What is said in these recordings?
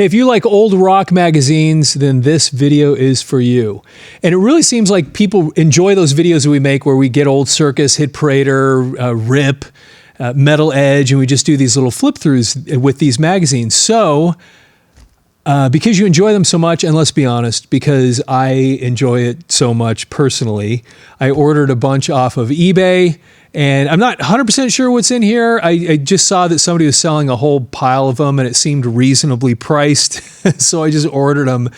Hey, if you like old rock magazines, then this video is for you. And it really seems like people enjoy those videos that we make where we get old Circus, Hit Parader, Rip, Metal Edge, and we just do these little flip-throughs with these magazines. So, because you enjoy them so much, and let's be honest, because I enjoy it so much personally, I ordered a bunch off of eBay. And I'm not 100% sure what's in here. I just saw that somebody was selling a whole pile of them and it seemed reasonably priced. So I just ordered them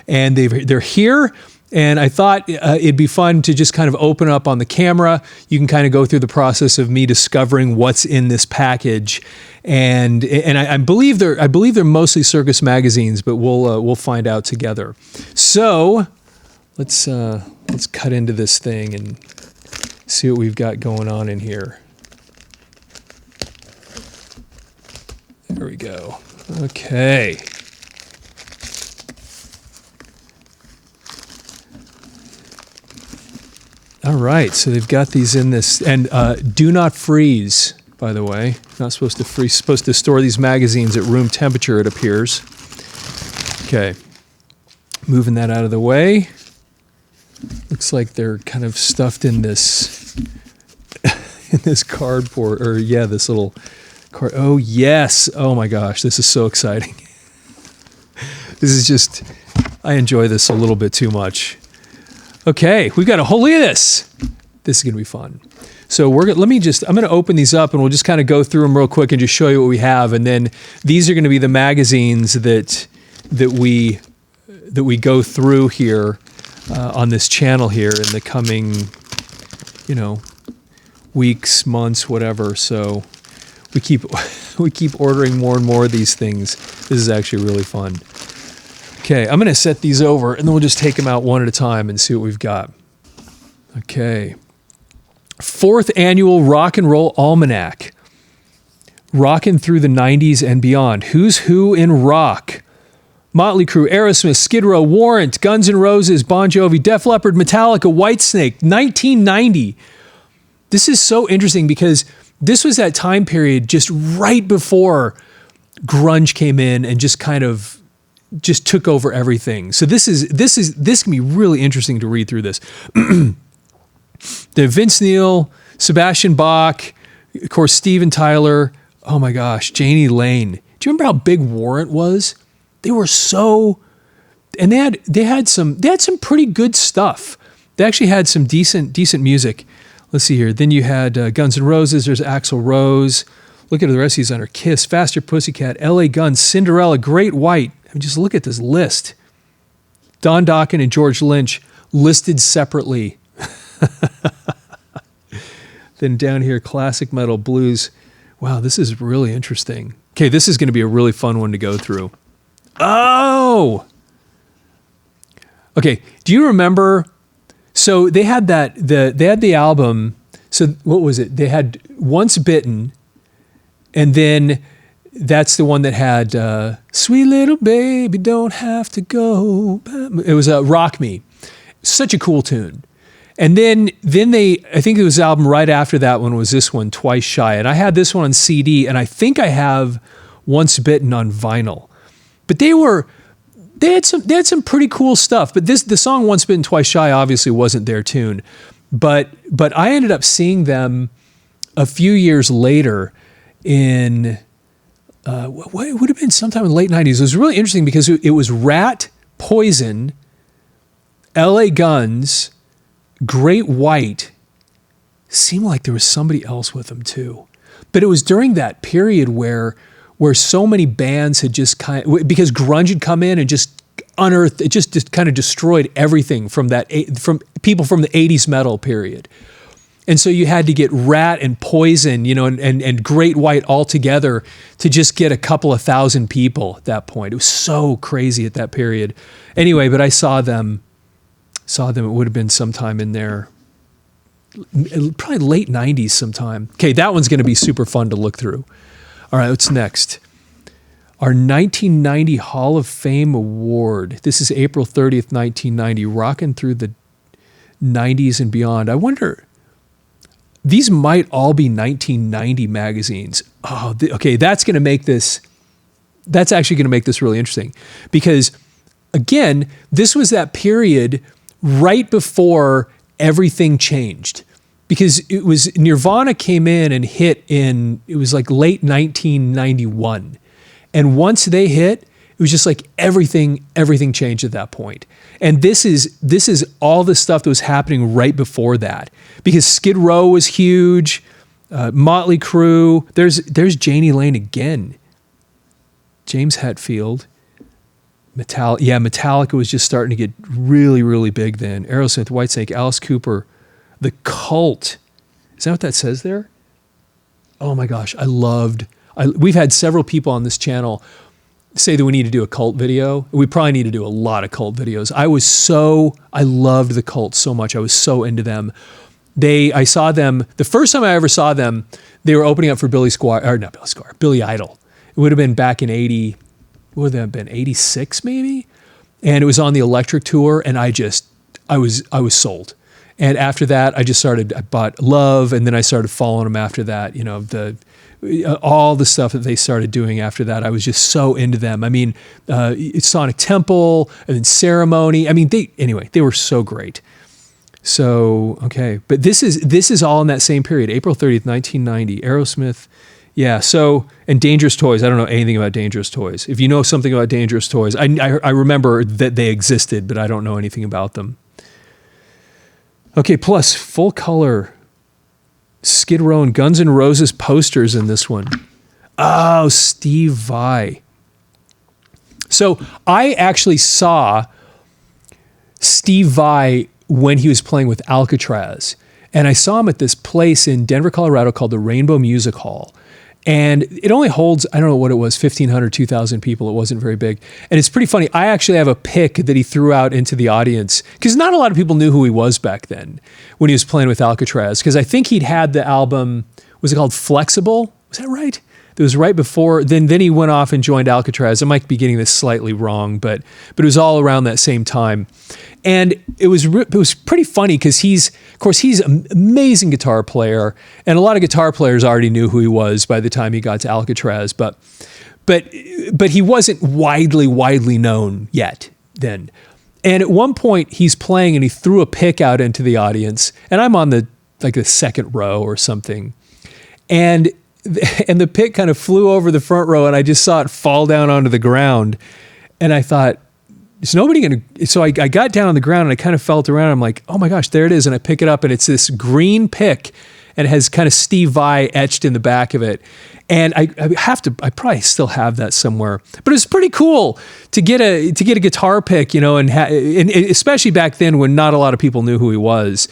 and they're here. And I thought it'd be fun to just kind of open up on the camera. You can kind of go through the process of me discovering what's in this package. And I believe they're mostly Circus magazines, but we'll find out together. So let's cut into this thing and see what we've got going on in here. There we go. Okay. All right, so they've got these in this, and do not freeze, by the way. Not supposed to freeze, supposed to store these magazines at room temperature, it appears. Okay, moving that out of the way. Looks like they're kind of stuffed in this in this cardboard, or yeah, this little card. Oh yes! Oh my gosh, this is so exciting. This is just, I enjoy this a little bit too much. Okay, we've got a whole look at this. This is gonna be fun. So I'm gonna open these up and we'll just kind of go through them real quick and just show you what we have, and then these are gonna be the magazines that we go through here. On this channel here in the coming, weeks, months, whatever. So we keep ordering more and more of these things. This is actually really fun. Okay, I'm going to set these over and then we'll just take them out one at a time and see what we've got. Okay. 4th Annual Rock and Roll Almanac. Rockin' through the 90s and beyond. Who's who in rock? Mötley Crüe, Aerosmith, Skid Row, Warrant, Guns N' Roses, Bon Jovi, Def Leppard, Metallica, Whitesnake, 1990. This is so interesting because this was that time period just right before grunge came in and just kind of just took over everything. So this can be really interesting to read through this. The Vince Neil, Sebastian Bach, of course Steven Tyler. Oh my gosh, Jani Lane. Do you remember how big Warrant was? They were so, and they had some pretty good stuff. They actually had some decent music. Let's see here. Then you had Guns N' Roses. There's Axl Rose. Look at the rest of these under Kiss, Faster Pussycat, L.A. Guns, Cinderella, Great White. I mean, just look at this list. Don Dokken and George Lynch listed separately. Then down here, classic metal, blues. Wow, this is really interesting. Okay, this is going to be a really fun one to go through. Oh! Okay, do you remember? So they had they had the album. So what was it? They had Once Bitten, and then that's the one that had Sweet Little Baby Don't Have to Go. It was Rock Me. Such a cool tune. And then I think it was the album right after that one was this one, Twice Shy. And I had this one on CD, and I think I have Once Bitten on vinyl. But they had some pretty cool stuff. But the song Once Bitten Twice Shy obviously wasn't their tune. But I ended up seeing them a few years later in what it would have been sometime in the late 90s. It was really interesting because it was Rat, Poison, LA Guns, Great White. Seemed like there was somebody else with them too. But it was during that period where so many bands had just because grunge had come in and just unearthed, it just kind of destroyed everything from people from the 80s metal period. And so you had to get Rat and Poison, and Great White all together to just get a couple of thousand people at that point. It was so crazy at that period. Anyway, but I saw them, it would have been sometime in there, probably late 90s sometime. Okay, that one's going to be super fun to look through. All right, what's next? Our 1990 Hall of Fame Award. This is April 30th, 1990, rocking through the 90s and beyond. I wonder, these might all be 1990 magazines. Oh, okay, that's going to make this that's actually going to make this really interesting because, again, this was that period right before everything changed. Because it was Nirvana came in and hit it was like late 1991. And once they hit, it was just like everything changed at that point. And this is all the stuff that was happening right before that. Because Skid Row was huge, Mötley Crüe, there's Jani Lane again. James Hetfield, Metallica was just starting to get really, really big then. Aerosmith, Whitesnake, Alice Cooper, The Cult. Is that what that says there? Oh my gosh, we've had several people on this channel say that we need to do a Cult video. We probably need to do a lot of Cult videos. I loved The Cult so much. I was so into them. I saw them, the first time I ever saw them, they were opening up for Billy Idol. It would have been back in 86 maybe? And it was on the Electric Tour, and I was sold. And after that, I bought Love, and then I started following them after that. All the stuff that they started doing after that, I was just so into them. I mean, Sonic Temple, and then Ceremony. I mean, they were so great. So, okay. But this is all in that same period, April 30th, 1990, Aerosmith. Yeah, so, and Dangerous Toys. I don't know anything about Dangerous Toys. If you know something about Dangerous Toys, I remember that they existed, but I don't know anything about them. Okay, plus full color Skid Row and Guns N' Roses posters in this one. Oh, Steve Vai. So I actually saw Steve Vai when he was playing with Alcatraz. And I saw him at this place in Denver, Colorado called the Rainbow Music Hall. And it only holds, I don't know what it was, 1,500, 2,000 people. It wasn't very big. And it's pretty funny. I actually have a pic that he threw out into the audience because not a lot of people knew who he was back then when he was playing with Alcatraz. Because I think he'd had the album, was it called Flexible? Was that right? It was right before, then he went off and joined Alcatraz. I might be getting this slightly wrong, but it was all around that same time. And it was pretty funny because he's an amazing guitar player, and a lot of guitar players already knew who he was by the time he got to Alcatraz, but he wasn't widely known yet then. And at one point he's playing and he threw a pick out into the audience, and I'm on the second row or something, and the pick kind of flew over the front row, and I just saw it fall down onto the ground, and I thought, is nobody going to... So I got down on the ground, and I kind of felt around. I'm like, oh my gosh, there it is. And I pick it up, and it's this green pick, and it has kind of Steve Vai etched in the back of it. And I probably still have that somewhere. But it was pretty cool to get a guitar pick, and especially back then when not a lot of people knew who he was.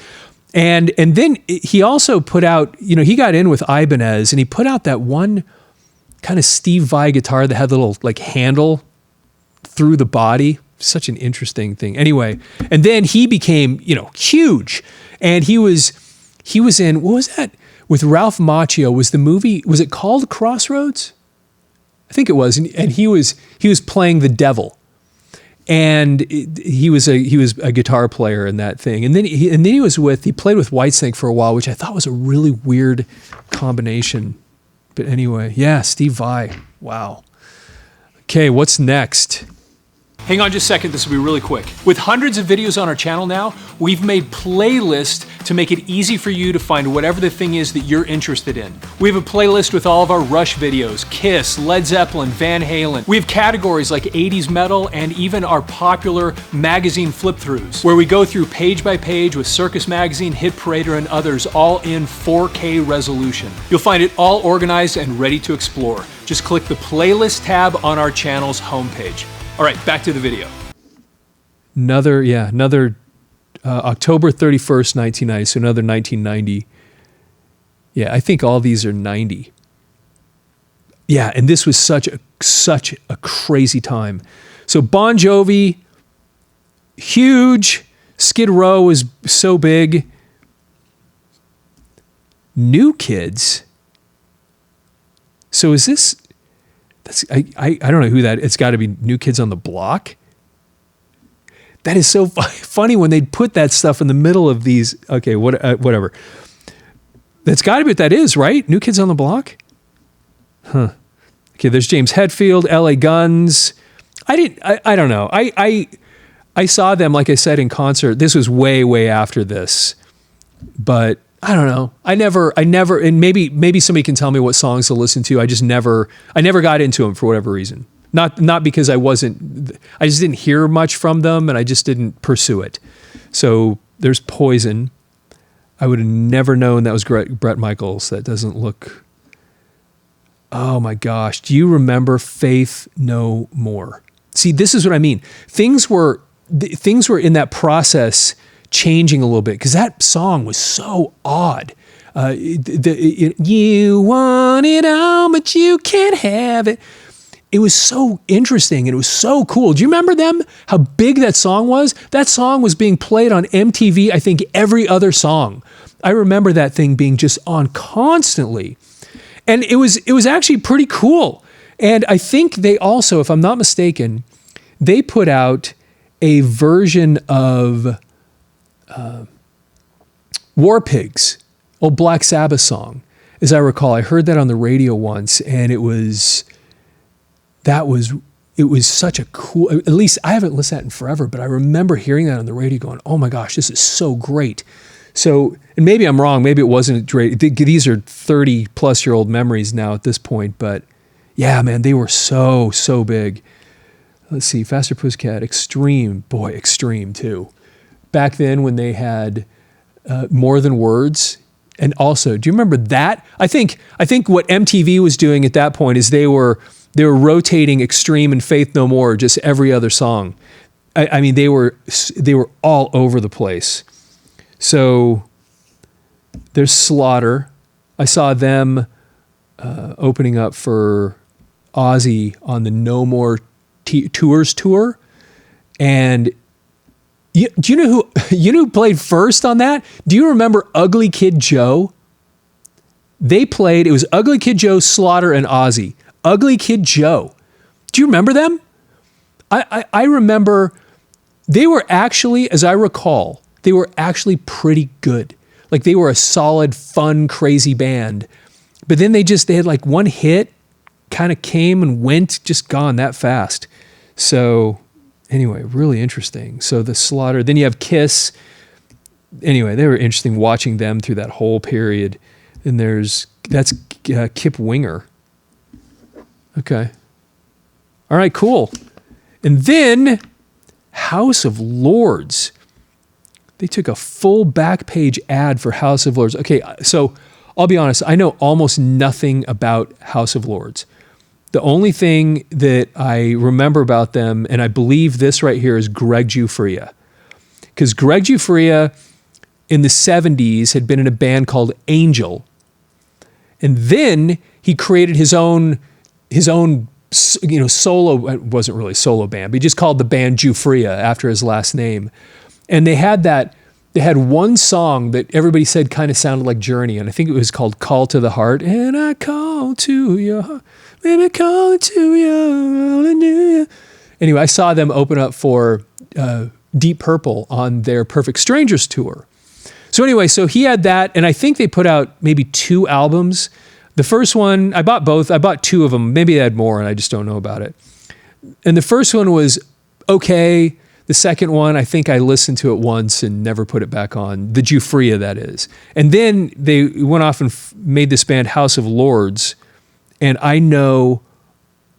And then he also put out, he got in with Ibanez, and he put out that one kind of Steve Vai guitar that had the little handle through the body. Such an interesting thing. Anyway, and then he became, huge. And he was in, what was that? With Ralph Macchio, was it called Crossroads? I think it was. And he was playing the devil. And he was a guitar player in that thing. And then he played with Whitesnake for a while, which I thought was a really weird combination. But anyway, yeah, Steve Vai. Wow. Okay, what's next? Hang on just a second, this will be really quick. With hundreds of videos on our channel now, we've made playlists to make it easy for you to find whatever the thing is that you're interested in. We have a playlist with all of our Rush videos, Kiss, Led Zeppelin, Van Halen. We have categories like 80s metal and even our popular magazine flip-throughs, where we go through page by page with Circus Magazine, Hit Parader, and others, all in 4K resolution. You'll find it all organized and ready to explore. Just click the playlist tab on our channel's homepage. All right, back to the video. Another October 31st, 1990, so another 1990. Yeah, I think all these are 90. Yeah, and this was such a crazy time. So Bon Jovi, huge. Skid Row was so big. New Kids. So is this... I don't know who that... It's got to be New Kids on the Block. That is so funny when they'd put that stuff in the middle of these... Okay, whatever. That's got to be what that is, right? New Kids on the Block? Huh. I Okay, there's James Hetfield, LA Guns. I don't know. I saw them, like I said, in concert. This was way after this. But I don't know. I never, and maybe somebody can tell me what songs to listen to. I never got into them for whatever reason. Not because I just didn't hear much from them and I just didn't pursue it. So there's Poison. I would have never known that was Bret Michaels. That doesn't look, oh my gosh. Do you remember Faith No More? See, this is what I mean. Things were in that process changing a little bit because that song was so odd. You want it all, but you can't have it. It was so interesting and it was so cool. Do you remember them? How big that song was? That song was being played on MTV, I think, every other song. I remember that thing being just on constantly. And it was actually pretty cool. And I think they also, if I'm not mistaken, they put out a version of War Pigs, old Black Sabbath song. As I recall, I heard that on the radio once and it was such a cool, at least I haven't listened to that in forever, but I remember hearing that on the radio going, oh my gosh, this is so great. So, and maybe I'm wrong, maybe it wasn't great. These are 30 plus year old memories now at this point, but yeah, man, they were so big. Let's see, Faster Pussycat, Extreme, boy, Extreme too. Back then when they had More Than Words, and also, do you remember that? I think what MTV was doing at that point is they were rotating Extreme and Faith No More just every other song. I mean, they were all over the place. So there's Slaughter. I saw them opening up for Ozzy on the No More Tours tour. And do you know who played first on that? Do you remember Ugly Kid Joe? They played, it was Ugly Kid Joe, Slaughter, and Ozzy. Ugly Kid Joe. Do you remember them? I remember they were actually, as I recall, they were actually pretty good. Like they were a solid, fun, crazy band. But then they had like one hit, kind of came and went, just gone that fast. So anyway, really interesting. So the Slaughter, then you have Kiss. Anyway, they were interesting watching them through that whole period. And that's Kip Winger. Okay. All right, cool. And then House of Lords. They took a full back page ad for House of Lords. Okay, so I'll be honest. I know almost nothing about House of Lords. The only thing that I remember about them, and I believe this right here, is Gregg Giuffria. Because Gregg Giuffria in the 70s had been in a band called Angel. And then he created his own solo, it wasn't really a solo band, but he just called the band Giuffria after his last name. And they had one song that everybody said kind of sounded like Journey, and I think it was called Call to the Heart. And I call to your heart, baby, call to your hallelujah. Anyway, I saw them open up for Deep Purple on their Perfect Strangers tour. So anyway, so he had that, and I think they put out maybe 2 albums. The first one, I bought both. I bought 2 of them. Maybe they had more, and I just don't know about it. And the first one was okay. The second one, I think I listened to it once and never put it back on. The Giuffria, that is. And then they went off and made this band House of Lords, and I know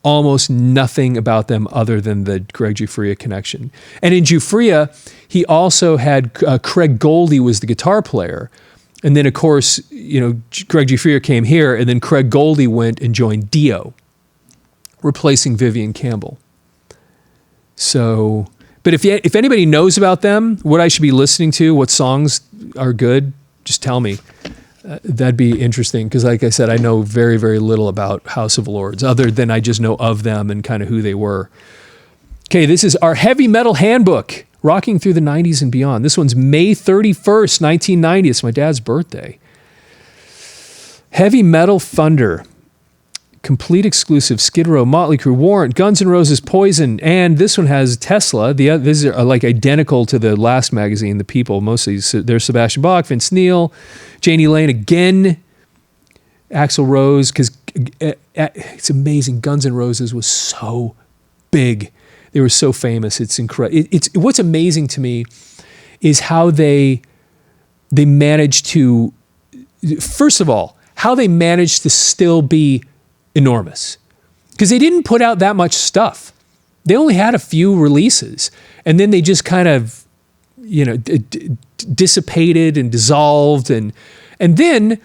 almost nothing about them other than the Gregg Giuffria connection. And in Giuffria, he also had Craig Goldie was the guitar player. And then, of course, Gregg Giuffria came here, and then Craig Goldie went and joined Dio, replacing Vivian Campbell. So, but if anybody knows about them, what I should be listening to, what songs are good, just tell me. That'd be interesting, because like I said, I know very, very little about House of Lords, other than I just know of them and kind of who they were. Okay, this is our heavy metal handbook. Rocking through the 90s and beyond. This one's May 31st, 1990. It's my dad's birthday. Heavy Metal Thunder. Complete exclusive. Skid Row, Mötley Crüe, Warrant, Guns N' Roses, Poison, and this one has Tesla. These are like identical to the last magazine, The People. Mostly there's Sebastian Bach, Vince Neil, Jani Lane again, Axl Rose, because it's amazing. Guns N' Roses was so big. They were so famous. It's incredible. It's what's amazing to me is how they managed to, first of all, how they managed to still be enormous. Because they didn't put out that much stuff. They only had a few releases. And then they just kind of, dissipated and dissolved. And then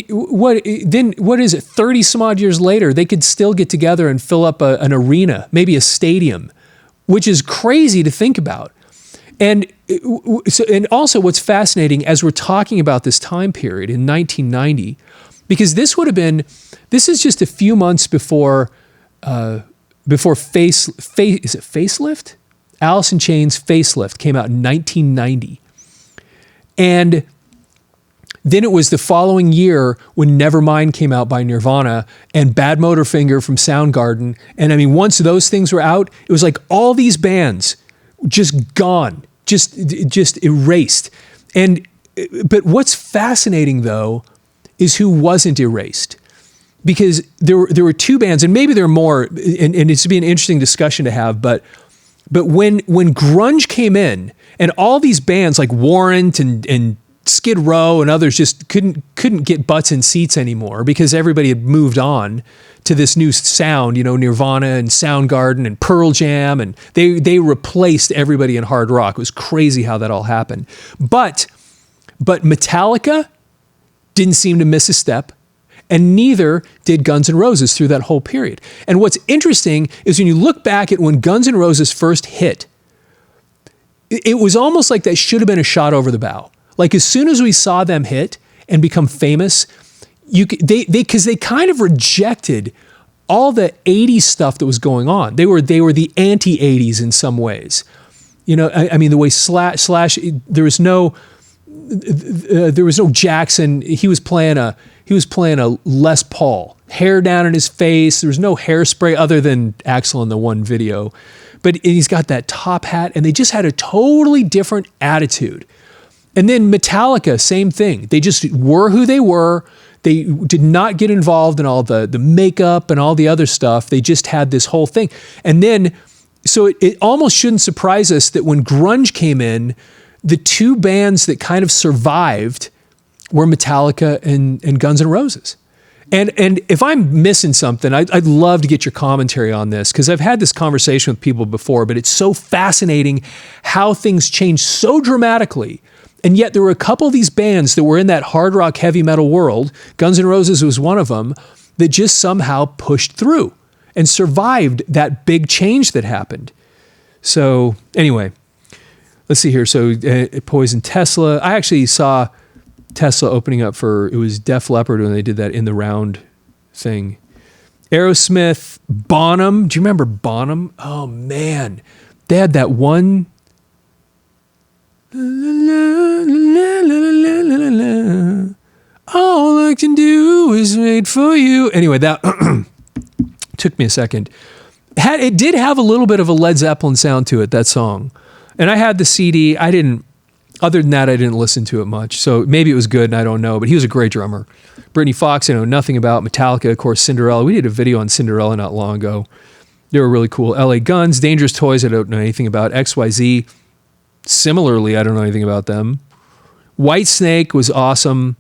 what is it? 30 some odd years later, they could still get together and fill up an arena, maybe a stadium, which is crazy to think about. And also what's fascinating as we're talking about this time period in 1990, because this is just a few months before Facelift? Alice in Chains' Facelift came out in 1990. And then it was the following year when Nevermind came out by Nirvana and Badmotorfinger from Soundgarden. And I mean, once those things were out, it was like all these bands just gone, just erased. But what's fascinating though is who wasn't erased. Because there were two bands, and maybe there are more, and it's be an interesting discussion to have, but when grunge came in, and all these bands like Warrant and Skid Row and others just couldn't get butts in seats anymore because everybody had moved on to this new sound, Nirvana and Soundgarden and Pearl Jam, and they replaced everybody in hard rock. It was crazy how that all happened. But Metallica didn't seem to miss a step. And neither did Guns N' Roses through that whole period. And what's interesting is when you look back at when Guns N' Roses first hit, it was almost like that should have been a shot over the bow. Like as soon as we saw them hit and become famous, because they kind of rejected all the 80s stuff that was going on. They were the anti-80s in some ways. I mean the way Slash there was no Jackson. He was playing a Les Paul, hair down in his face. There was no hairspray other than Axl in the one video, but he's got that top hat, and they just had a totally different attitude. And then Metallica, same thing. They just were who they were. They did not get involved in all the makeup and all the other stuff. They just had this whole thing. And then, so it almost shouldn't surprise us that when grunge came in, the two bands that kind of survived were Metallica and Guns N' Roses. And if I'm missing something, I'd love to get your commentary on this, because I've had this conversation with people before, but it's so fascinating how things changed so dramatically. And yet there were a couple of these bands that were in that hard rock heavy metal world, Guns N' Roses was one of them, that just somehow pushed through and survived that big change that happened. So anyway, let's see here. So Poison, Tesla. I actually saw Tesla opening up it was Def Leppard when they did that In the Round thing. Aerosmith, Bonham. Do you remember Bonham? Oh man, they had that one. All I can do is wait for you. Anyway, that took me a second. It did have a little bit of a Led Zeppelin sound to it, that song. And I had the CD. Other than that, I didn't listen to it much. So maybe it was good and I don't know, but he was a great drummer. Brittany Fox, I know nothing about. Metallica, of course, Cinderella. We did a video on Cinderella not long ago. They were really cool. LA Guns, Dangerous Toys, I don't know anything about. XYZ, similarly, I don't know anything about them. Whitesnake was awesome.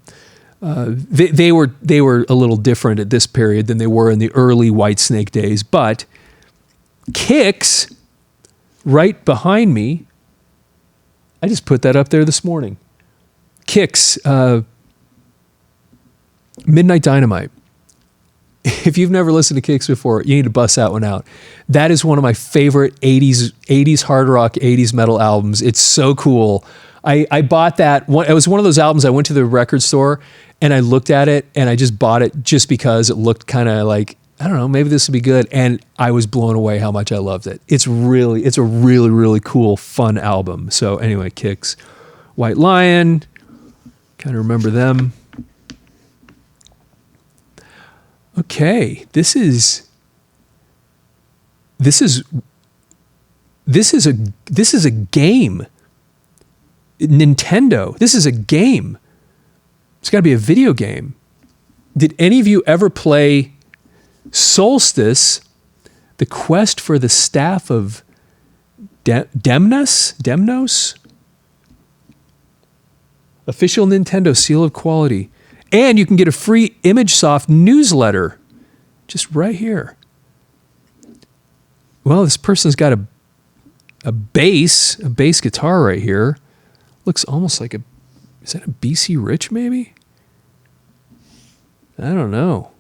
They were a little different at this period than they were in the early Whitesnake days, but Kix, right behind me, I just put that up there this morning. Kix, Midnight Dynamite. If you've never listened to Kix before, you need to bust that one out. That is one of my favorite 80s hard rock, 80s metal albums. It's so cool. I bought that. It was one of those albums I went to the record store and I looked at it and I just bought it just because it looked kind of like, I don't know, maybe this will be good. And I was blown away how much I loved it. It's a really, really cool, fun album. So anyway, Kix. White Lion, kind of remember them. Okay, this is a game. Nintendo. This is a game. It's got to be a video game. Did any of you ever play Solstice, The Quest for the Staff of Demnos? Official Nintendo seal of quality. And you can get a free ImageSoft newsletter just right here. Well, this person's got a bass guitar right here. Looks almost like is that a BC Rich maybe? I don't know.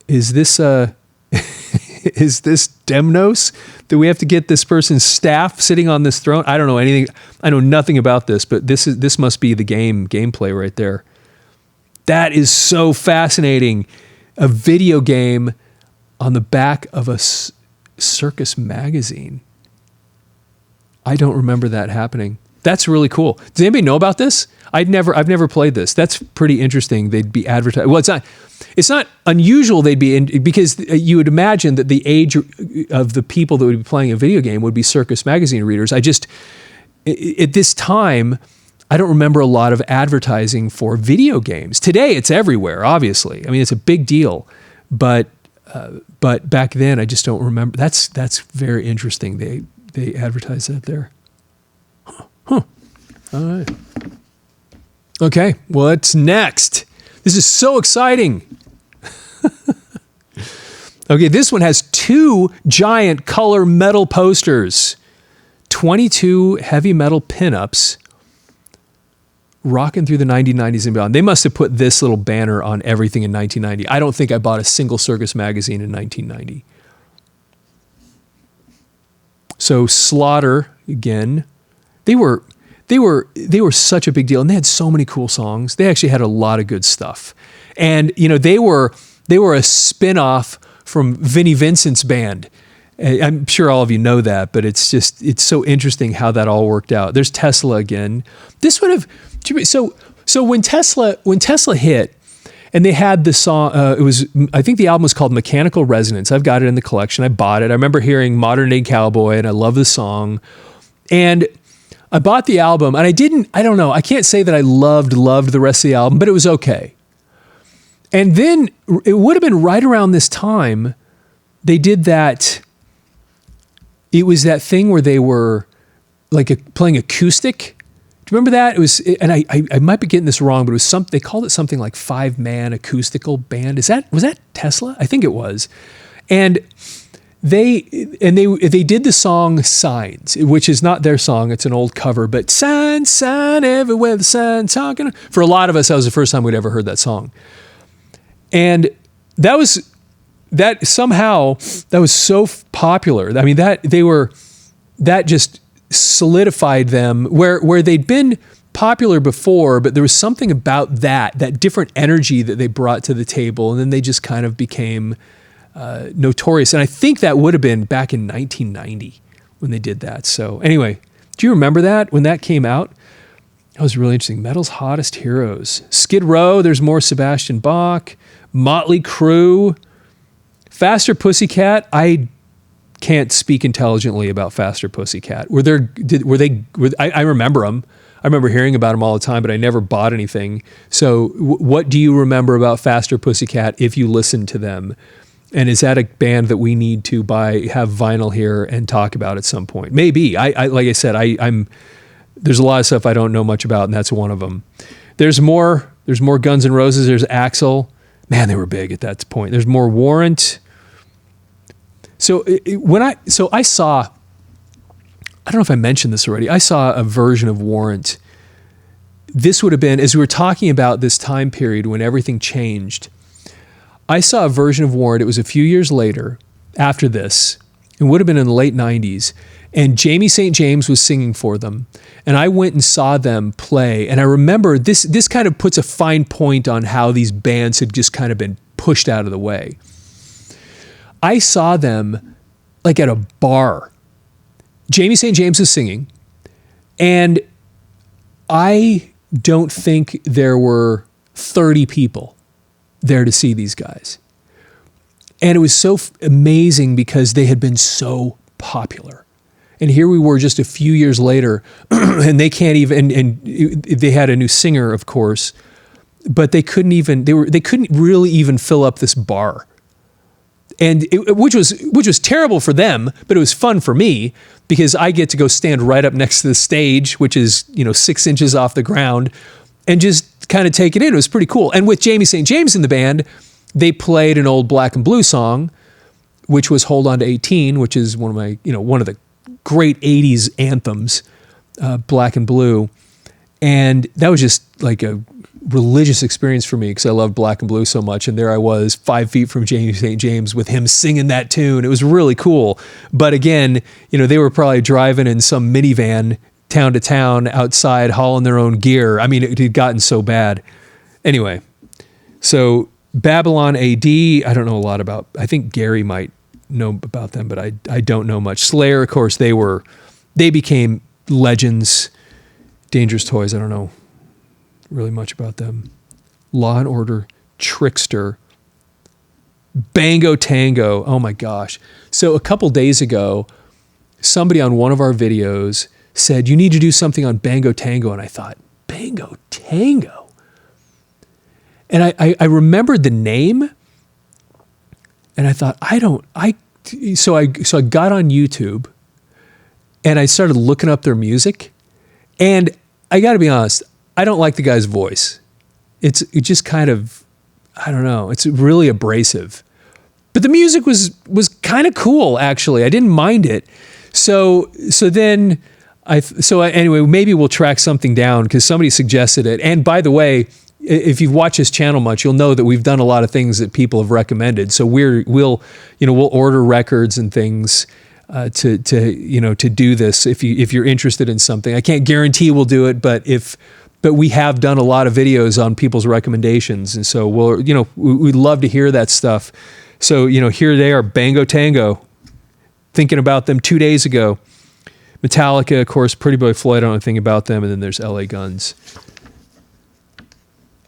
Is this is this Demnos? Do we have to get this person's staff sitting on this throne? I don't know anything. I know nothing about this, but this must be the gameplay right there. That is so fascinating. A video game on the back of a Circus Magazine. I don't remember that happening. That's really cool. Does anybody know about this? I've never played this. That's pretty interesting. They'd be advertised. Well, it's not unusual they'd be in, because you would imagine that the age of the people that would be playing a video game would be Circus Magazine readers. At this time, I don't remember a lot of advertising for video games. Today, it's everywhere, obviously. I mean, it's a big deal. But back then, I just don't remember. That's very interesting. They advertise that there. Huh. All right. Okay, what's next? This is so exciting. Okay, this one has 2 giant color metal posters, 22 heavy metal pinups, rocking through the 1990s and beyond. They must have put this little banner on everything in 1990. I don't think I bought a single Circus Magazine in 1990. So Slaughter, again, they were such a big deal, and they had so many cool songs. They actually had a lot of good stuff. And they were a spin-off from Vinnie Vincent's band. I'm sure all of you know that, but it's so interesting how that all worked out. There's Tesla again. This would have so when Tesla hit, and they had the song. I think the album was called Mechanical Resonance. I've got it in the collection. I bought it. I remember hearing Modern Day Cowboy, and I love the song. And I bought the album, and I don't know. I can't say that I loved the rest of the album, but it was okay. And then it would have been right around this time they did that. It was that thing where they were playing acoustic. Do you remember that? It was, and I might be getting this wrong, but it was they called it something like 5-man acoustical band. Was that Tesla? I think it was. And they did the song Signs, which is not their song. It's an old cover, but sign everywhere, the sign talking. For a lot of us, that was the first time we'd ever heard that song. And that was so popular. I mean, that just solidified them where they'd been popular before, but there was something about that different energy that they brought to the table. And then they just kind of became notorious. And I think that would have been back in 1990 when they did that. So anyway, do you remember that when that came out? That was really interesting. Metal's Hottest Heroes. Skid Row, there's more Sebastian Bach. Mötley Crüe. Faster Pussycat. I can't speak intelligently about Faster Pussycat. I remember them. I remember hearing about them all the time, but I never bought anything. So what do you remember about Faster Pussycat if you listened to them? And is that a band that we need to have vinyl here and talk about at some point? Maybe. I like I said, there's a lot of stuff I don't know much about, and that's one of them. There's more Guns N' Roses. There's Axl. Man, they were big at that point. There's more Warrant. So I saw, I don't know if I mentioned this already, I saw a version of Warrant. This would have been, as we were talking about this time period when everything changed, I saw a version of Warrant. It was a few years later, after this. It would have been in the late 90s. And Jamie St. James was singing for them. And I went and saw them play. And I remember this kind of puts a fine point on how these bands had just kind of been pushed out of the way. I saw them like at a bar. Jamie St. James was singing. And I don't think there were 30 people there to see these guys. And it was so amazing because they had been so popular. And here we were just a few years later, and they can't even, and they had a new singer, of course, but they couldn't really even fill up this bar. And which was terrible for them, but it was fun for me because I get to go stand right up next to the stage, which is 6 inches off the ground, and just kind of take it in. It was pretty cool. And with Jamie St. James in the band, they played an old Black and Blue song, which was "Hold On to 18," which is one of the great '80s anthems, Black and Blue, and that was just like a religious experience for me because I loved Black and Blue so much. And there I was 5 feet from Jamie St. James with him singing that tune. It was really cool. But again, they were probably driving in some minivan town to town outside hauling their own gear. I mean, it had gotten so bad. Anyway, so Babylon AD, I don't know a lot about. I think Gary might know about them, but I don't know much. Slayer, of course, they became legends. Dangerous Toys, I don't know really much about them. Law and Order, Trickster, Bango Tango. Oh my gosh. So a couple days ago, somebody on one of our videos said, you need to do something on Bango Tango. And I thought, Bango Tango? And I remembered the name and I thought, so I got on YouTube and I started looking up their music, and I got to be honest, I don't like the guy's voice. It just kind of, I don't know. It's really abrasive, but the music was kind of cool. Actually, I didn't mind it. So anyway, maybe we'll track something down because somebody suggested it. And by the way, if you've watched this channel much, you'll know that we've done a lot of things that people have recommended. So we'll order records and things to do this if you're interested in something. I can't guarantee we'll do it, but we have done a lot of videos on people's recommendations, and so we'd love to hear that stuff. So here they are, Bango Tango. Thinking about them 2 days ago. Metallica, of course, Pretty Boy Floyd. I don't know anything about them, and then there's LA Guns.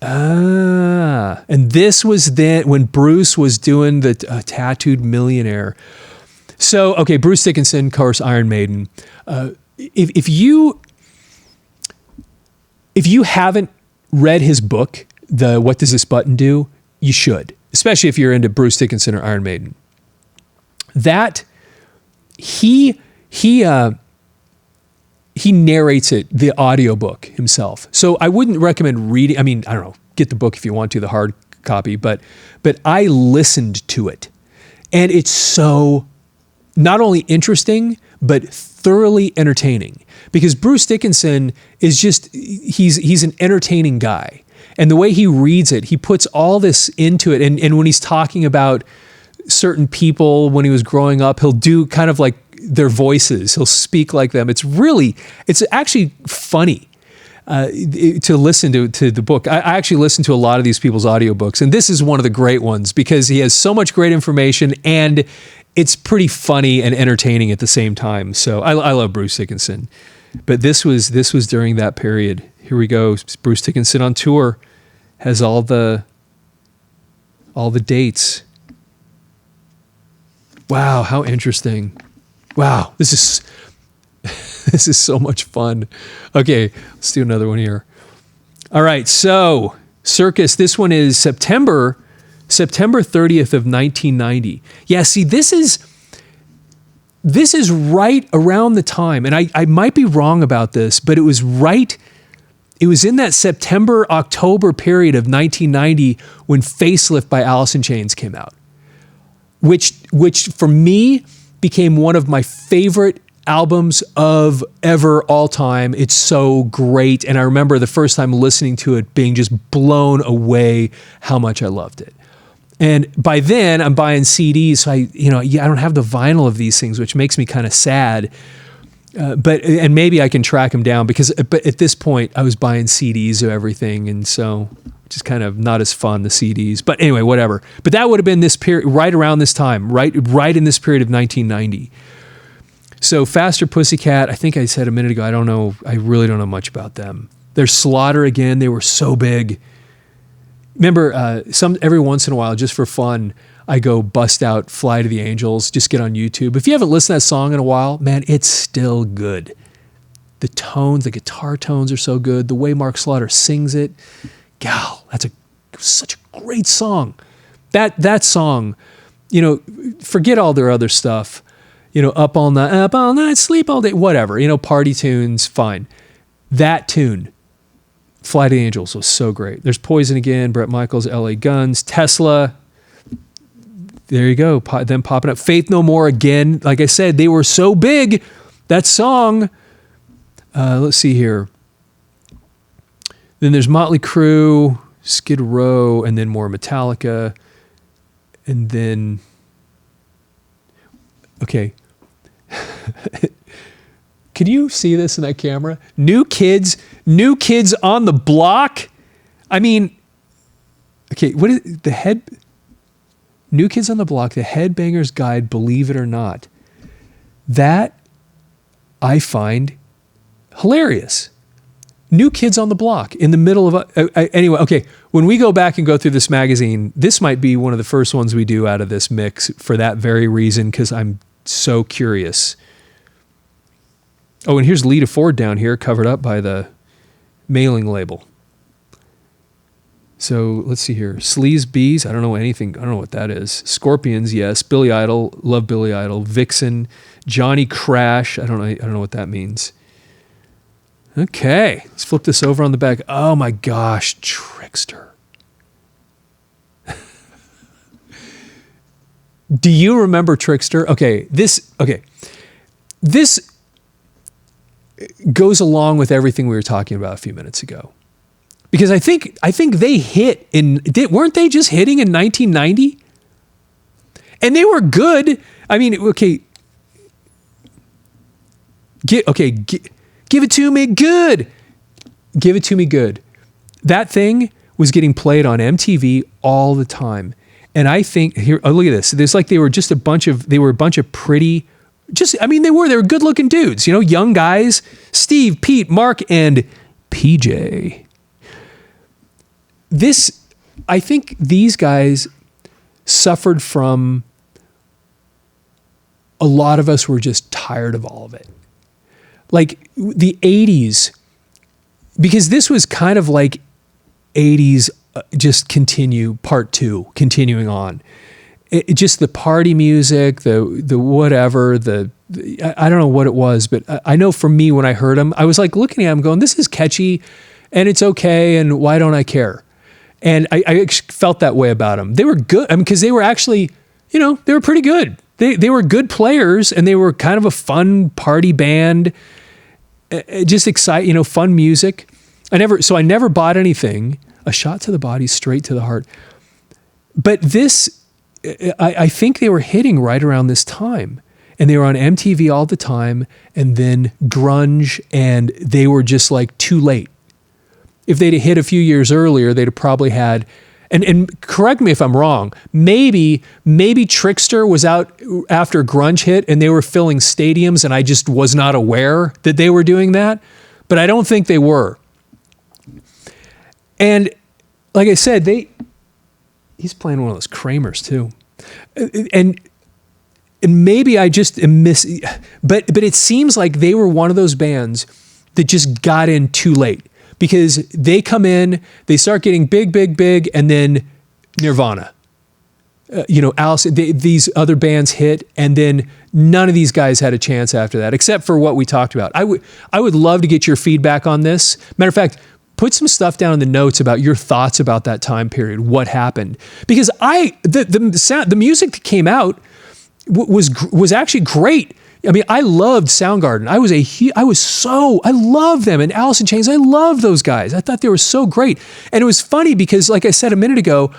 And this was then when Bruce was doing the Tattooed Millionaire. So, okay, Bruce Dickinson, of course, Iron Maiden. If you haven't read his book, What Does This Button Do? You should, especially if you're into Bruce Dickinson or Iron Maiden. That he narrates it, the audiobook himself. So I wouldn't recommend reading. I mean, I don't know, get the book if you want to, the hard copy, but I listened to it, and it's so not only interesting, but thoroughly entertaining, because Bruce Dickinson is just, he's an entertaining guy. And the way he reads it, he puts all this into it. And when he's talking about certain people when he was growing up, he'll do kind of like their voices. He'll speak like them. It's actually funny to listen to the book. I actually listen to a lot of these people's audiobooks, and this is one of the great ones because he has so much great information and it's pretty funny and entertaining at the same time. So I love Bruce Dickinson, but this was during that period. Here we go. Bruce Dickinson on tour has all the dates. Wow, how interesting. Wow, this is so much fun. Okay, let's do another one here. All right, so Circus, this one is September 30th of 1990. Yeah, see, this is right around the time, and I might be wrong about this, but it was in that September-October period of 1990 when Facelift by Alice in Chains came out, which for me became one of my favorite albums of ever, all time. It's so great. And I remember the first time listening to it being just blown away how much I loved it. And by then I'm buying CDs. So I don't have the vinyl of these things, which makes me kind of sad. But maybe I can track them down but at this point I was buying CDs of everything. And so just kind of not as fun, the CDs, but anyway, whatever. But that would have been this period, right around this time, right in this period of 1990. So Faster Pussycat, I think I said a minute ago, I really don't know much about them. There's Slaughter again, they were so big. Remember, every once in a while, just for fun, I go bust out Fly to the Angels, just get on YouTube. If you haven't listened to that song in a while, man, it's still good. The tones, the guitar tones are so good. The way Mark Slaughter sings it, gal, such a great song. That song, you know, forget all their other stuff, you know, up all night, sleep all day, whatever, you know, party tunes, fine. That tune, Flight of the Angels, was so great. There's Poison again, Bret Michaels, LA Guns, Tesla. There you go, them popping up. Faith No More again. Like I said, they were so big. That song, let's see here. Then there's Mötley Crüe, Skid Row, and then more Metallica. And then, okay. Can you see this in that camera? New Kids on the Block. I mean, okay, what is the head? New Kids on the Block, the Headbanger's Guide, Believe It or Not. That I find hilarious. New Kids on the Block in the middle of anyway, okay, when we go back and go through this magazine, this might be one of the first ones we do out of this mix for that very reason, because I'm so curious. Oh, and here's Lita Ford down here, covered up by the mailing label. So let's see here. Sleaze Bees, I don't know anything. I don't know what that is. Scorpions, yes. Billy Idol, love Billy Idol. Vixen, Johnny Crash. I don't know what that means. Okay, let's flip this over on the back. Oh my gosh, Trickster. Do you remember Trickster? Okay, this goes along with everything we were talking about a few minutes ago. Because I think they hit weren't they just hitting in 1990? And they were good. I mean, okay. Give it to me good. Give it to me good. That thing was getting played on MTV all the time. And I think here, oh, look at this. There's like they were a bunch of pretty, they were good looking dudes, you know, young guys, Steve, Pete, Mark, and PJ. I think these guys suffered from, a lot of us were just tired of all of it. Like the 80s, because this was kind of like 80s, just continuing on. Just the party music, the whatever, I don't know what it was, but I know for me when I heard them, I was like looking at them going, this is catchy and it's okay, and why don't I care? And I felt that way about them. They were good, because they were actually, you know, they were pretty good. They were good players, and they were kind of a fun party band, just fun music. I never bought anything. A shot to the body, straight to the heart. But this, I think they were hitting right around this time, and they were on MTV all the time, and then grunge, and they were just like too late. If they'd hit a few years earlier, they'd have probably had, and correct me if I'm wrong, maybe Trickster was out after grunge hit and they were filling stadiums and I just was not aware that they were doing that, but I don't think they were. And like I said, he's playing one of those Kramers too. And maybe I just but it seems like they were one of those bands that just got in too late. Because they come in, they start getting big, and then Nirvana. Alice, these other bands hit, and then none of these guys had a chance after that, except for what we talked about. I would love to get your feedback on this. Matter of fact, put some stuff down in the notes about your thoughts about that time period, what happened. Because the music that came out was actually great. I mean, I loved Soundgarden. I love them. And Alice in Chains, I love those guys. I thought they were so great. And it was funny because, like I said a minute ago,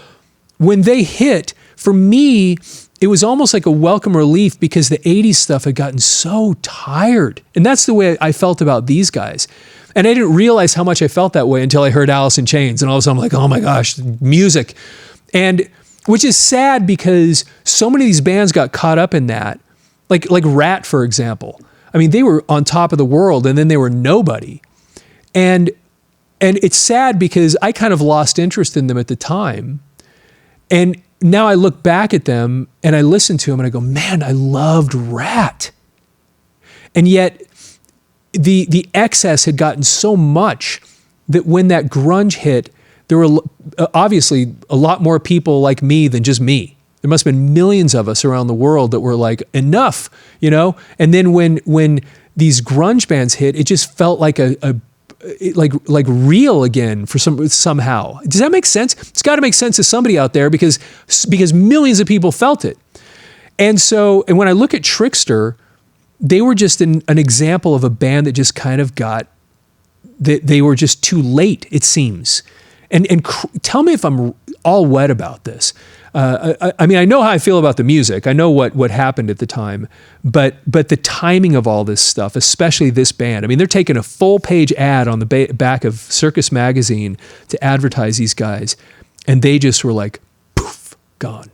when they hit, for me, it was almost like a welcome relief because the 80s stuff had gotten so tired. And that's the way I felt about these guys. And I didn't realize how much I felt that way until I heard Alice in Chains. And all of a sudden I'm like, oh my gosh, music. And which is sad because so many of these bands got caught up in that. Like Rat, for example. I mean, they were on top of the world and then they were nobody. And it's sad because I kind of lost interest in them at the time. And now I look back at them and I listen to them and I go, man, I loved Rat. And yet the excess had gotten so much that when that grunge hit, there were obviously a lot more people like me than just me. There must have been millions of us around the world that were like, enough, you know? And then when these grunge bands hit, it just felt like like real again for somehow. Does that make sense? It's got to make sense to somebody out there because millions of people felt it. And when I look at Trickster, they were just an example of a band that just kind of they were just too late, it seems. And tell me if I'm all wet about this. I mean, I know how I feel about the music. I know what happened at the time, but the timing of all this stuff, especially this band. I mean, they're taking a full-page ad on the back of Circus Magazine to advertise these guys, and they just were like, poof, gone.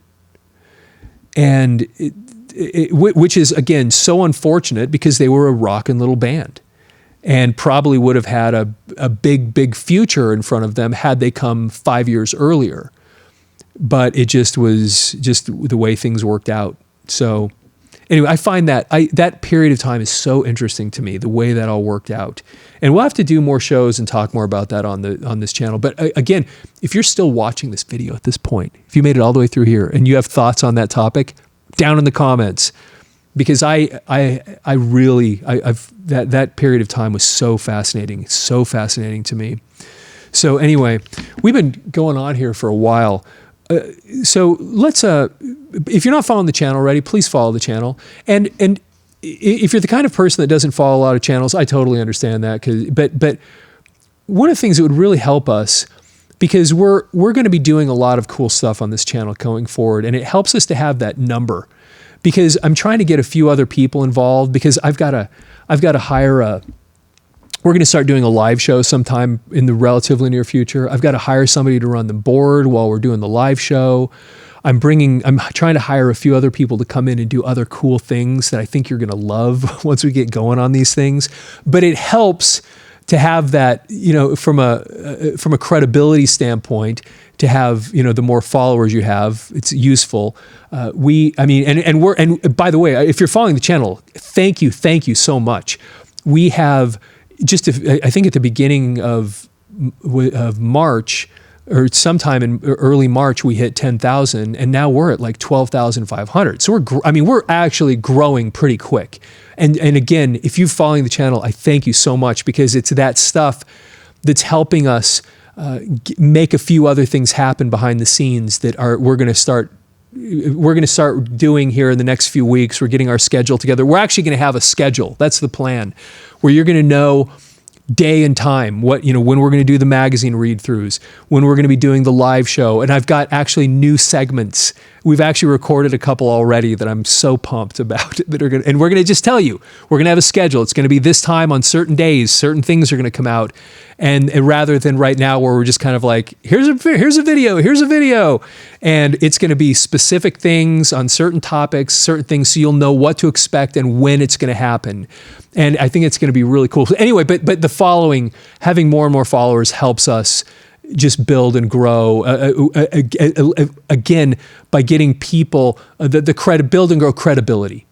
And which is, again, so unfortunate because they were a rockin' little band and probably would have had a big future in front of them had they come 5 years earlier. But it just was just the way things worked out. So anyway, I find that period of time is so interesting to me, the way that all worked out. And we'll have to do more shows and talk more about that on this channel. But again, if you're still watching this video at this point, if you made it all the way through here and you have thoughts on that topic, down in the comments, because that period of time was so fascinating to me. So anyway, we've been going on here for a while. So let's, if you're not following the channel already, please follow the channel. And if you're the kind of person that doesn't follow a lot of channels, I totally understand that. But one of the things that would really help us, because we're going to be doing a lot of cool stuff on this channel going forward, and it helps us to have that number, because I'm trying to get a few other people involved, because I've got to hire we're going to start doing a live show sometime in the relatively near future. I've got to hire somebody to run the board while we're doing the live show. I'm trying to hire a few other people to come in and do other cool things that I think you're going to love once we get going on these things. But it helps to have that, you know, from a credibility standpoint, to have, you know, the more followers you have, it's useful. And by the way, if you're following the channel, thank you so much. We have I think at the beginning of March, or sometime in early March, we hit 10,000, and now we're at like 12,500. So we're actually growing pretty quick. And again, if you're following the channel, I thank you so much, because it's that stuff that's helping us make a few other things happen behind the scenes that we're going to start doing here in the next few weeks. We're getting our schedule together. We're actually going to have a schedule. That's the plan, where you're going to know day and time, when we're going to do the magazine read-throughs, when we're going to be doing the live show. And I've got actually new segments. We've actually recorded a couple already that I'm so pumped about, and we're going to just tell you, we're going to have a schedule. It's going to be this time on certain days, certain things are going to come out. And rather than right now where we're just kind of like, here's a video. And it's going to be specific things on certain topics, certain things, so you'll know what to expect and when it's going to happen. And I think it's going to be really cool. So anyway, but having more and more followers helps us just build and grow. Again, by getting people, build and grow credibility.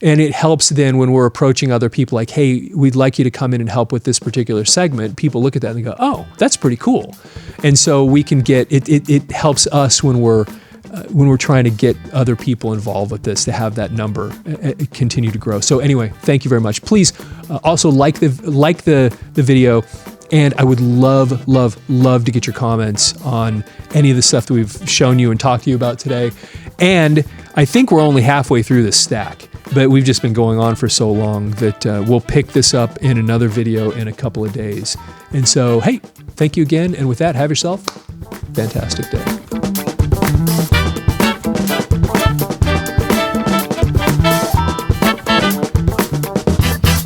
And it helps then when we're approaching other people like, hey, we'd like you to come in and help with this particular segment. People look at that and they go, oh, that's pretty cool. And so we can get, it helps us when we're trying to get other people involved with this, to have that number continue to grow. So anyway, thank you very much. Please also like the video. And I would love to get your comments on any of the stuff that we've shown you and talked to you about today. And I think we're only halfway through this stack, but we've just been going on for so long that we'll pick this up in another video in a couple of days. And so, hey, thank you again. And with that, have yourself a fantastic day.